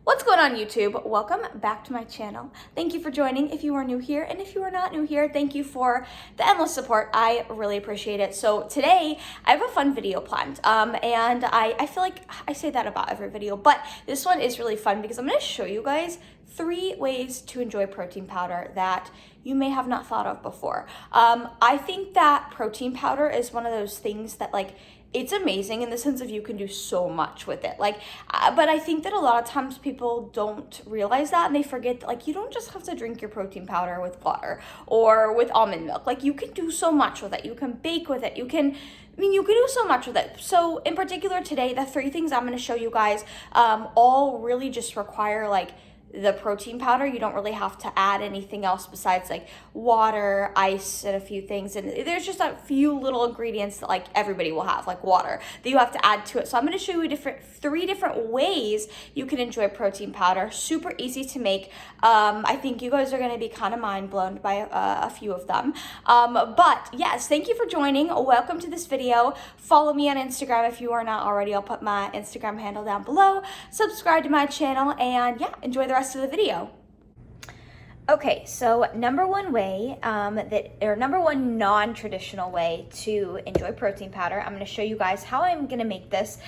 What's going on, YouTube? Welcome back to my channel. Thank you for joining if you are new here, and if you are not new here, thank you for the endless support. I really appreciate it. So today I have a fun video planned, and I feel like I say that about every video, but this one is really fun because I'm going to show you guys 3 ways to enjoy protein powder that you may have not thought of before. I think that protein powder is one of those things that, like, it's amazing in the sense of you can do so much with it. But I think that a lot of times people don't realize that, and they forget that, like, you don't just have to drink your protein powder with water or with almond milk. Like, you can do so much with it. You can bake with it. You can do so much with it. So in particular today, the 3 things I'm going to show you guys all really just require, like, the protein powder. You don't really have to add anything else besides, like, water, ice, and a few things. And there's just a few little ingredients that, like, everybody will have, like water, that you have to add to it. So I'm going to show you 3 different ways you can enjoy protein powder. Super easy to make. I think you guys are going to be kind of mind blown by a few of them. But yes, thank you for joining. Welcome to this video. Follow me on Instagram if you are not already. I'll put my Instagram handle down below. Subscribe to my channel, and yeah, enjoy the rest of the video. Okay, so number one non-traditional way to enjoy protein powder, I'm going to show you guys how I'm going to make this.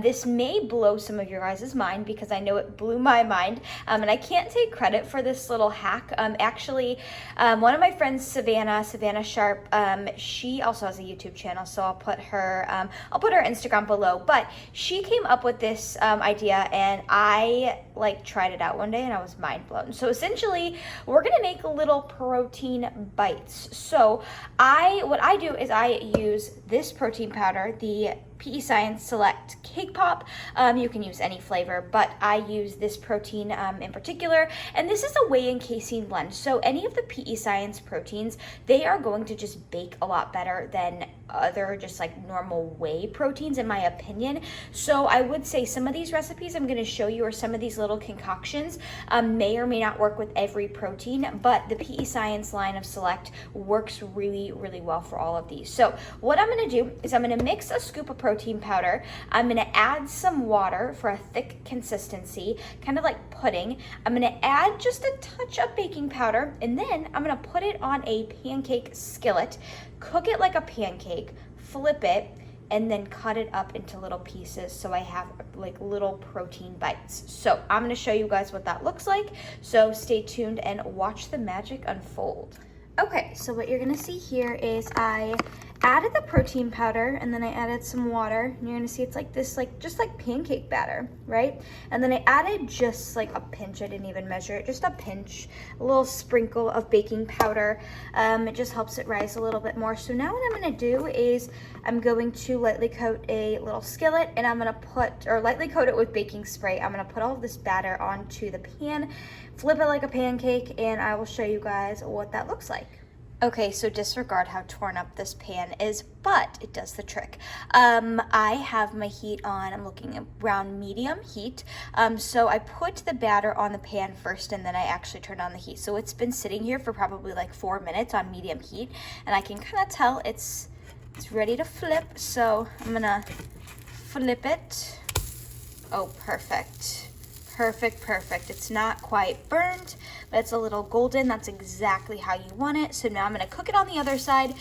This may blow some of your guys' mind because I know it blew my mind, and I can't take credit for this little hack. Actually, one of my friends, Savannah Sharp, she also has a YouTube channel, so I'll put her Instagram below. But she came up with this idea, and I tried it out one day, and I was mind blown. So essentially, we're gonna make little protein bites. So what I do is I use this protein powder, the PE Science Select Cake Pop. You can use any flavor, but I use this protein in particular, and this is a whey casein blend. So any of the PE Science proteins, they are going to just bake a lot better than other just like normal whey proteins, in my opinion. So I would say some of these recipes I'm going to show you, or some of these little concoctions, may or may not work with every protein, but the PE Science line of Select works really, really well for all of these. So what I'm going to do is I'm going to mix a scoop of protein powder. I'm going to add some water for a thick consistency, kind of like pudding. I'm going to add just a touch of baking powder, and then I'm going to put it on a pancake skillet, cook it like a pancake, flip it, and then cut it up into little pieces so I have like little protein bites. So I'm going to show you guys what that looks like. So stay tuned and watch the magic unfold. Okay, so what you're going to see here is I added the protein powder, and then I added some water, and you're going to see it's like this, like just like pancake batter, right? And then I added just like a pinch. I didn't even measure it, just a pinch, a little sprinkle of baking powder. It just helps it rise a little bit more. So now what I'm going to do is I'm going to lightly coat a little skillet, and I'm going to lightly coat it with baking spray. I'm going to put all of this batter onto the pan, flip it like a pancake, and I will show you guys what that looks like. Okay, so disregard how torn up this pan is, but it does the trick. I have my heat on, I'm looking around medium heat. So I put the batter on the pan first, and then I actually turned on the heat. So it's been sitting here for probably like 4 minutes on medium heat, and I can kind of tell it's ready to flip. So I'm gonna flip it. Oh, perfect. Perfect. It's not quite burnt, but it's a little golden. That's exactly how you want it. So now I'm going to cook it on the other side.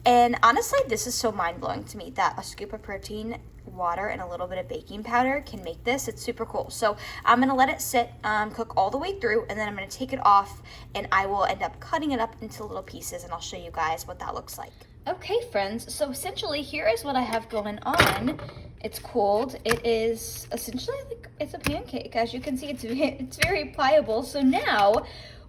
And honestly, this is so mind-blowing to me that a scoop of protein, water, and a little bit of baking powder can make this. It's super cool. So I'm going to let it sit, cook all the way through, and then I'm going to take it off, and I will end up cutting it up into little pieces, and I'll show you guys what that looks like. Okay, friends, so essentially here is what I have going on. It's cold. It is essentially like it's a pancake. As you can see, it's very pliable. So now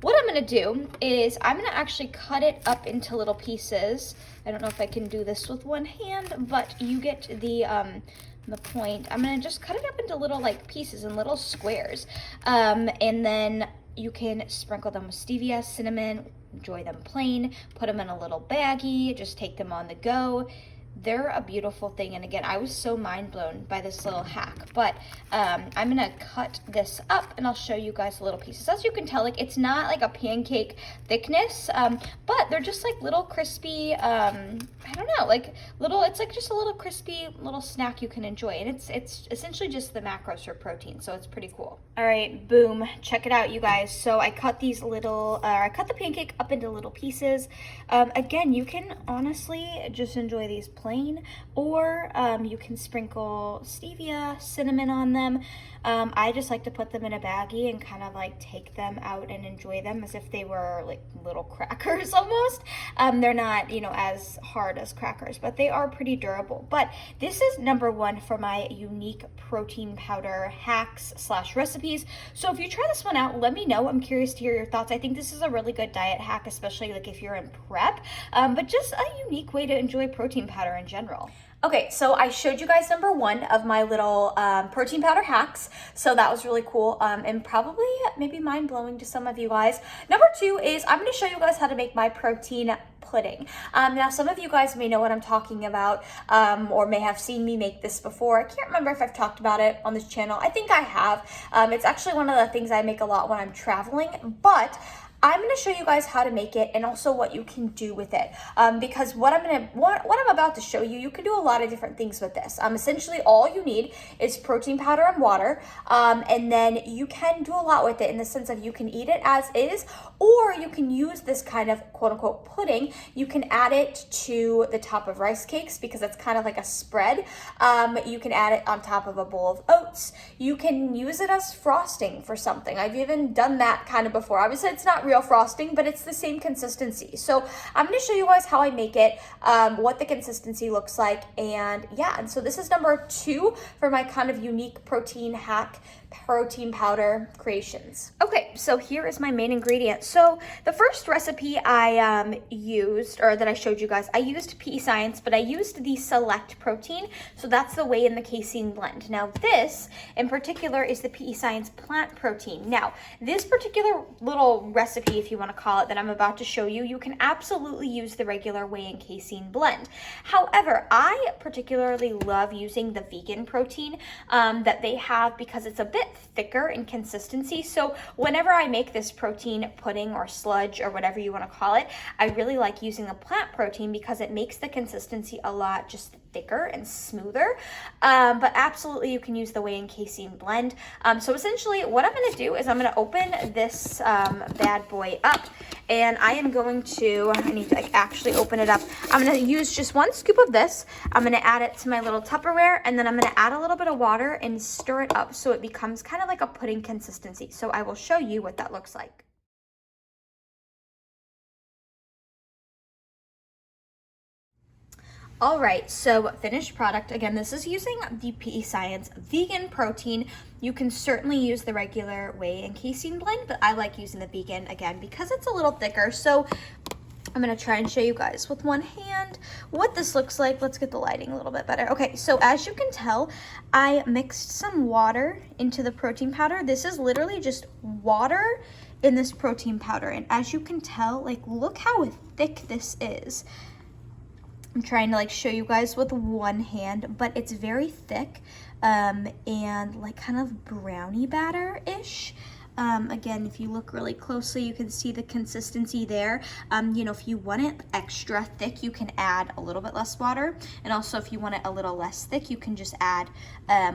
what I'm going to do is I'm going to actually cut it up into little pieces. I don't know if I can do this with one hand, but you get the point. I'm going to just cut it up into little like pieces and little squares. And then you can sprinkle them with stevia, cinnamon, enjoy them plain, put them in a little baggie, just take them on the go. they're a beautiful thing. And again, I was so mind blown by this little hack, but I'm gonna cut this up and I'll show you guys the little pieces. As you can tell, like it's not like a pancake thickness, but they're just like little crispy, I don't know, like little, it's like just a little crispy little snack you can enjoy. And it's essentially just the macros for protein, so it's pretty cool. All right, boom, check it out, you guys. So I cut these little, I cut the pancake up into little pieces. Again, you can honestly just enjoy these plain, or you can sprinkle stevia, cinnamon on them. I just like to put them in a baggie and kind of like take them out and enjoy them as if they were like little crackers almost. They're not, you know, as hard as crackers, but they are pretty durable. But this is number one for my unique protein powder hacks / recipes. So if you try this one out, let me know. I'm curious to hear your thoughts. I think this is a really good diet hack, especially like if you're in prep, but just a unique way to enjoy protein powder in general. Okay, so I showed you guys number one of my little protein powder hacks. So that was really cool and probably maybe mind-blowing to some of you guys. Number two is I'm gonna show you guys how to make my protein pudding. Now, some of you guys may know what I'm talking about or may have seen me make this before. I can't remember if I've talked about it on this channel. I think I have. It's actually one of the things I make a lot when I'm traveling, but I'm going to show you guys how to make it and also what you can do with it. Because what I'm about to show you, you can do a lot of different things with this. Essentially, all you need is protein powder and water, and then you can do a lot with it in the sense of you can eat it as is, or you can use this kind of quote-unquote pudding. You can add it to the top of rice cakes because it's kind of like a spread. You can add it on top of a bowl of oats. You can use it as frosting for something. I've even done that kind of before. Obviously, it's not real frosting, but it's the same consistency. So I'm going to show you guys how I make it, what the consistency looks like, and yeah. And so this is number two for my kind of unique protein hack, protein powder creations. Okay, so here is my main ingredient. So the first recipe I used, or that I showed you guys, I used PE Science, but I used the Select Protein. So that's the whey in the casein blend. Now this in particular is the PE Science plant protein. Now this particular little recipe, if you want to call it, that I'm about to show you, you can absolutely use the regular whey and casein blend. However, I particularly love using the vegan protein that they have because it's a bit thicker in consistency. So whenever I make this protein pudding or sludge or whatever you want to call it, I really like using the plant protein because it makes the consistency a lot just thicker and smoother. But absolutely you can use the whey and casein blend. So essentially what I'm going to do is I'm going to open this bad boy up, and I am going to, I need to like actually open it up. I'm going to use just one scoop of this. I'm going to add it to my little Tupperware, and then I'm going to add a little bit of water and stir it up so it becomes kind of like a pudding consistency. So I will show you what that looks like. All right, so finished product. Again, this is using the PE Science vegan protein. You can certainly use the regular whey and casein blend, but I like using the vegan again because it's a little thicker. So I'm gonna try and show you guys with one hand what this looks like. Let's get the lighting a little bit better. Okay, so as you can tell, I mixed some water into the protein powder. This is literally just water in this protein powder. And as you can tell, like, look how thick this is. I'm trying to like show you guys with one hand, but it's very thick and like kind of brownie batter-ish. Again, if you look really closely, you can see the consistency there. You know, if you want it extra thick, you can add a little bit less water. And also if you want it a little less thick, you can just add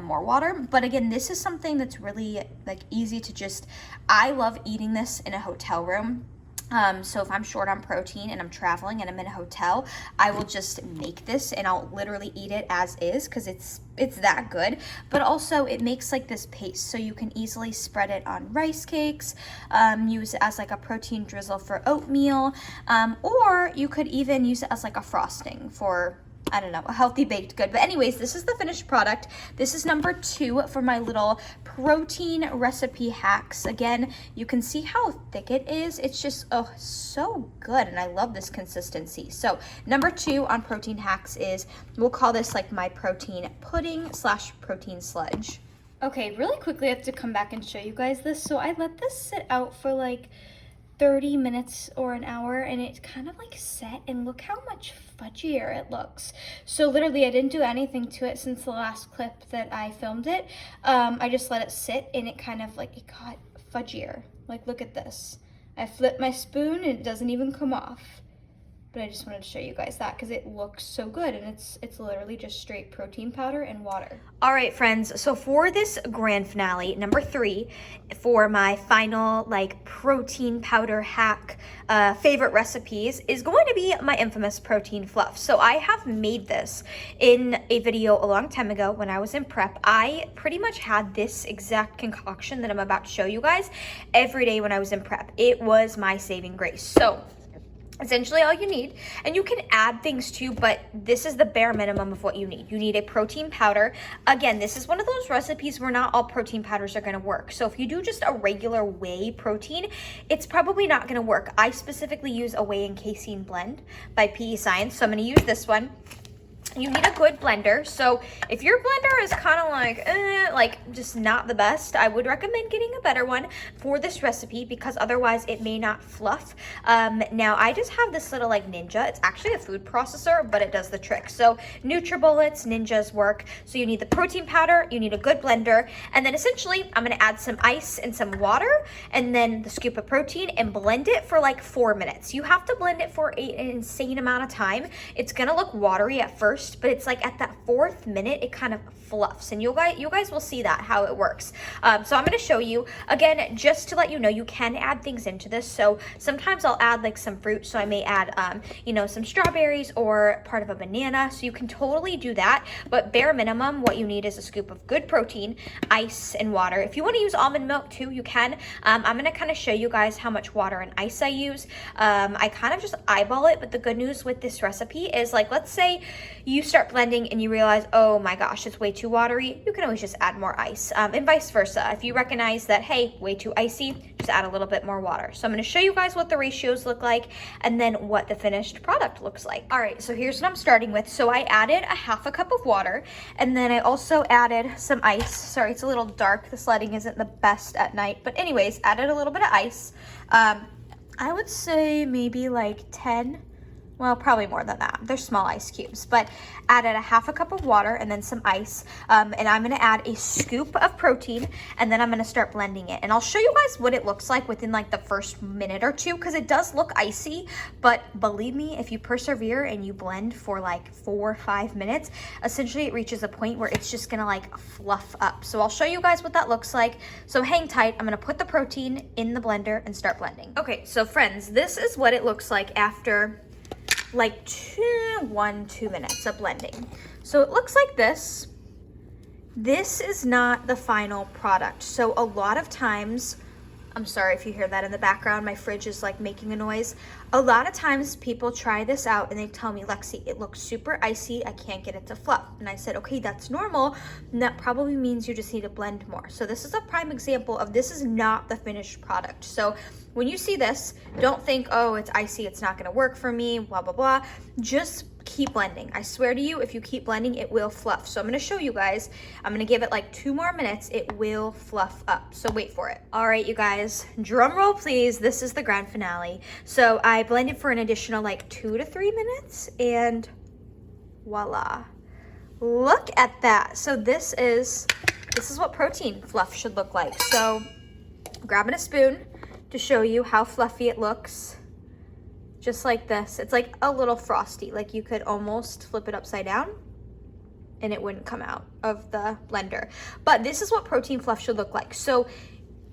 more water. But again, this is something that's really like easy to just, I love eating this in a hotel room. So if I'm short on protein and I'm traveling and I'm in a hotel, I will just make this and I'll literally eat it as is because it's that good. But also it makes like this paste, so you can easily spread it on rice cakes, use it as like a protein drizzle for oatmeal, or you could even use it as like a frosting for, I don't know, a healthy baked good. But anyways, this is the finished product. This is number two for my little protein recipe hacks. Again, you can see how thick it is. It's just, oh, so good. And I love this consistency. So number two on protein hacks is, we'll call this like my protein pudding / protein sludge. Okay, really quickly, I have to come back and show you guys this. So I let this sit out for like 30 minutes or an hour, and it's kind of like set, and look how much fudgier it looks. So literally I didn't do anything to it since the last clip that I filmed it. I just let it sit, and it kind of like, it got fudgier. Like, look at this. I flipped my spoon and it doesn't even come off. But I just wanted to show you guys that because it looks so good, and it's literally just straight protein powder and water. All right, friends, so for this grand finale, number 3, for my final like protein powder hack favorite recipes is going to be my infamous protein fluff. So I have made this in a video a long time ago when I was in prep. I pretty much had this exact concoction that I'm about to show you guys every day when I was in prep. It was my saving grace. So essentially all you need, and you can add things too, but this is the bare minimum of what you need. You need a protein powder. Again, this is one of those recipes where not all protein powders are gonna work. So if you do just a regular whey protein, it's probably not gonna work. I specifically use a whey and casein blend by PE Science, so I'm gonna use this one. You need a good blender. So if your blender is kind of like just not the best, I would recommend getting a better one for this recipe because otherwise it may not fluff. Now I just have this little like Ninja. It's actually a food processor, but it does the trick. So NutriBullets, Ninjas work. So you need the protein powder, you need a good blender, and then essentially I'm gonna add some ice and some water and then the scoop of protein and blend it for like 4 minutes. You have to blend it for an insane amount of time. It's gonna look watery at first, but it's like at that 4th minute it kind of fluffs, and you guys will see that how it works. So I'm going to show you again, just to let you know, you can add things into this. So sometimes I'll add like some fruit, so I may add you know, some strawberries or part of a banana, so you can totally do that. But bare minimum, what you need is a scoop of good protein, ice, and water. If you want to use almond milk too, you can. I'm going to kind of show you guys how much water and ice I use. I kind of just eyeball it, but the good news with this recipe is, like, let's say you start blending and you realize, oh my gosh, it's way too watery, you can always just add more ice, and vice versa. If you recognize that, hey, way too icy, just add a little bit more water. So I'm going to show you guys what the ratios look like and then what the finished product looks like. All right, so here's what I'm starting with. So I added a 1/2 cup of water, and then I also added some ice. Sorry, it's a little dark. This lighting isn't the best at night, but anyways, added a little bit of ice. I would say maybe like 10, well, probably more than that. They're small ice cubes, but added a 1/2 cup of water and then some ice. And I'm gonna add a scoop of protein, and then I'm gonna start blending it. And I'll show you guys what it looks like within like the first minute or two, because it does look icy, but believe me, if you persevere and you blend for like 4 or 5 minutes, essentially it reaches a point where it's just gonna like fluff up. So I'll show you guys what that looks like. So hang tight, I'm gonna put the protein in the blender and start blending. Okay, so friends, this is what it looks like after like 2 minutes of blending. So it looks like this. This is not the final product. So a lot of times, I'm sorry if you hear that in the background, my fridge is like making a noise. A lot of times people try this out and they tell me, Lexi, it looks super icy, I can't get it to fluff. And I said, okay, that's normal, and that probably means you just need to blend more. So this is a prime example of this is not the finished product. So when you see this, don't think, oh, it's icy, it's not gonna work for me, blah, blah, blah. Just keep blending. I swear to you, if you keep blending, it will fluff. So I'm gonna show you guys. I'm gonna give it like 2 more minutes. It will fluff up, so wait for it. All right, you guys, drum roll please. This is the grand finale. So I blended for an additional like 2 to 3 minutes, and voila. Look at that. So this is what protein fluff should look like. So grabbing a spoon to show you how fluffy it looks. Just like this. It's like a little frosty. Like you could almost flip it upside down and it wouldn't come out of the blender. But this is what protein fluff should look like. So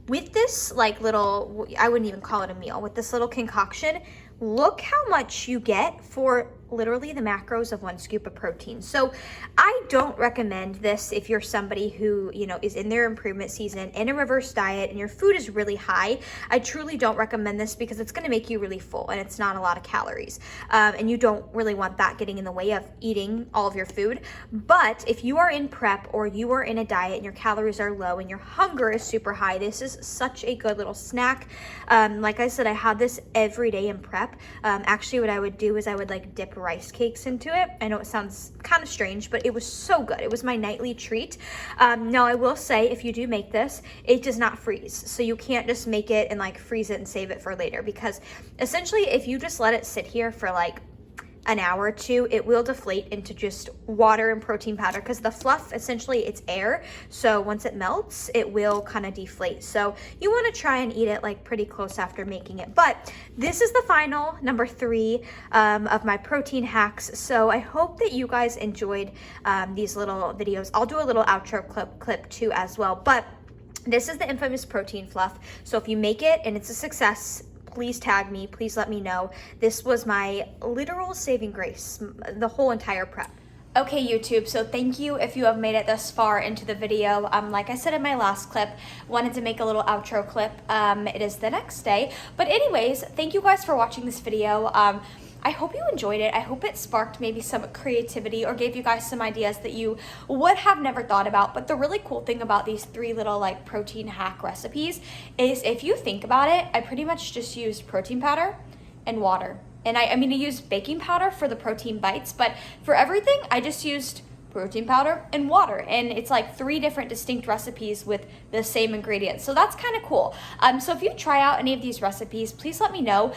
with this like little, I wouldn't even call it a meal, with this little concoction, look how much you get for literally the macros of 1 scoop of protein. So I don't recommend this if you're somebody who, you know, is in their improvement season, in a reverse diet, and your food is really high. I truly don't recommend this because it's going to make you really full and it's not a lot of calories. And you don't really want that getting in the way of eating all of your food. But if you are in prep or you are in a diet and your calories are low and your hunger is super high, this is such a good little snack. Like I said, I had this every day in prep. Actually, what I would do is I would like dip rice cakes into it. I know it sounds kind of strange, but it was so good. It was my nightly treat. Now I will say, if you do make this, it does not freeze. So you can't just make it and like freeze it and save it for later, because essentially if you just let it sit here for like an hour or two, it will deflate into just water and protein powder, because the fluff, essentially it's air, so once it melts it will kind of deflate. So you want to try and eat it like pretty close after making it. But this is the final number 3 of my protein hacks. So I hope that you guys enjoyed these little videos. I'll do a little outro clip too as well, but this is the infamous protein fluff. So if you make it and it's a success, please tag me, please let me know. This was my literal saving grace, the whole entire prep. Okay, YouTube, so thank you if you have made it this far into the video. Like I said in my last clip, wanted to make a little outro clip. It is the next day. But anyways, thank you guys for watching this video. I hope you enjoyed it. I hope it sparked maybe some creativity or gave you guys some ideas that you would have never thought about. But the really cool thing about these 3 little like protein hack recipes is, if you think about it, I pretty much just used protein powder and water. And I mean, I used baking powder for the protein bites, but for everything, I just used protein powder and water, and it's like 3 different distinct recipes with the same ingredients. So that's kind of cool. So if you try out any of these recipes, please let me know.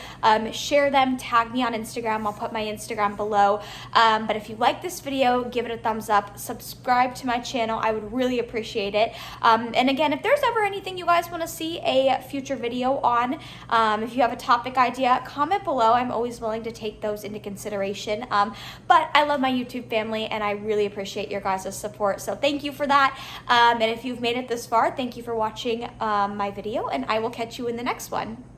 Share them, tag me on Instagram. I'll put my Instagram below. But if you like this video, give it a thumbs up, subscribe to my channel. I would really appreciate it. And again, if there's ever anything you guys want to see a future video on, if you have a topic idea, comment below. I'm always willing to take those into consideration. But I love my YouTube family, and I really appreciate your guys' support, so thank you for that. And if you've made it this far, thank you for watching my video, and I will catch you in the next one.